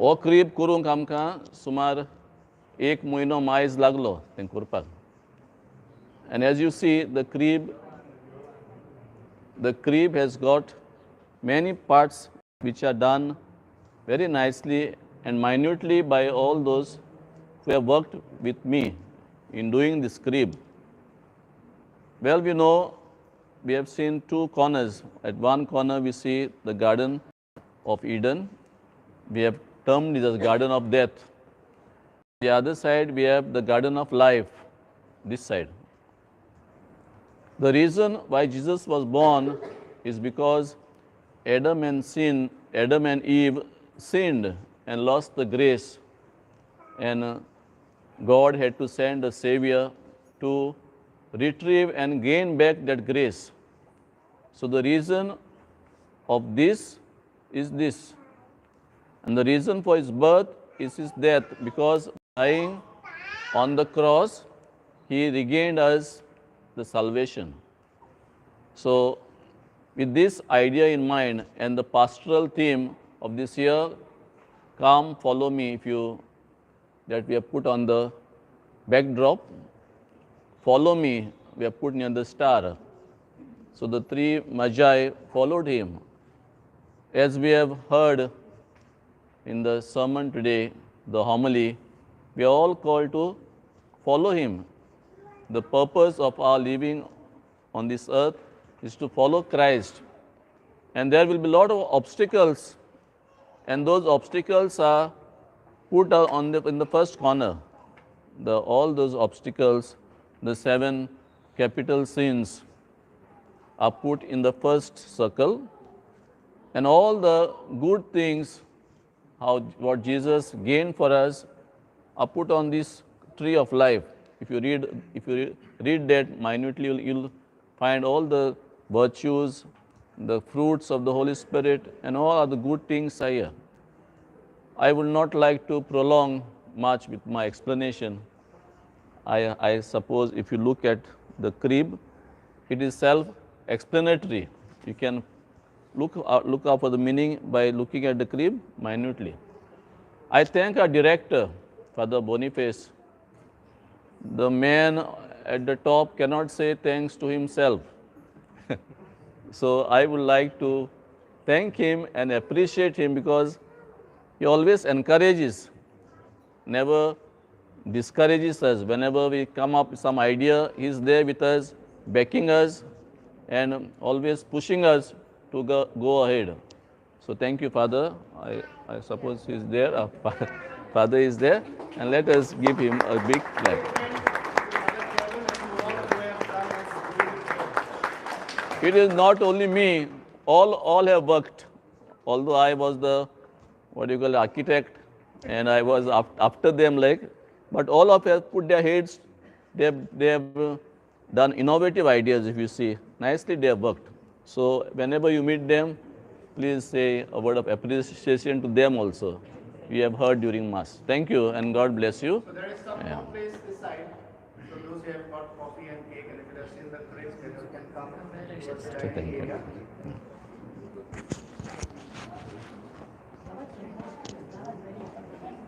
हो क्रीब करूंक आमकां सुमार 1 म्हयनो मायज लागलो तें करपाक. And as you see, the crib has got many parts which are done very nicely and minutely by all those who have worked with me in doing this crib. Well, we know we have seen two corners. At one corner we see the Garden of Eden. We have termed it as Garden of Death. The other side we have the Garden of Life, this side. The reason why Jesus was born is because Adam and Eve sinned and lost the grace, and God had to send a Savior to retrieve and gain back that grace. So the reason of this is this. And the reason for his birth is his death, because dying on the cross, he regained us the salvation. So with this idea in mind and the pastoral theme of this year, come follow me, that we have put on the backdrop, follow me, we have put near the star. So the three magi followed him. As we have heard in the sermon today, the homily, we are all called to follow him. The purpose of our living on this earth is to follow Christ. And there will be a lot of obstacles, and those obstacles are put in the first corner. All those obstacles, the 7 capital sins, are put in the first circle, and all the good things, what Jesus gained for us, are put on this tree of life. If you read that minutely, you'll find all the virtues, the fruits of the Holy Spirit, and all other good things are here. I would not like to prolong much with my explanation. I suppose if you look at the crib, it is self-explanatory. You can look out for the meaning by looking at the crib minutely. I thank our director, Father Boniface. The man at the top cannot say thanks to himself. So I would like to thank him and appreciate him, because he always encourages, never discourages us. Whenever we come up with some idea, he is there with us, backing us, and always pushing us to go ahead. So thank you, Father. I suppose he is there. Our Father is there, and let us give him a big clap. It is not only me, all have worked. Although I was the, architect, and I was after them, but all of us put their heads, they have done innovative ideas, if you see. Nicely they have worked. So whenever you meet them, please say a word of appreciation to them also. We have heard during Mass. Thank you, and God bless you. So there is some place this side. So those who have got coffee and cake, and if you have seen the fridge, then you can come towards the dining area.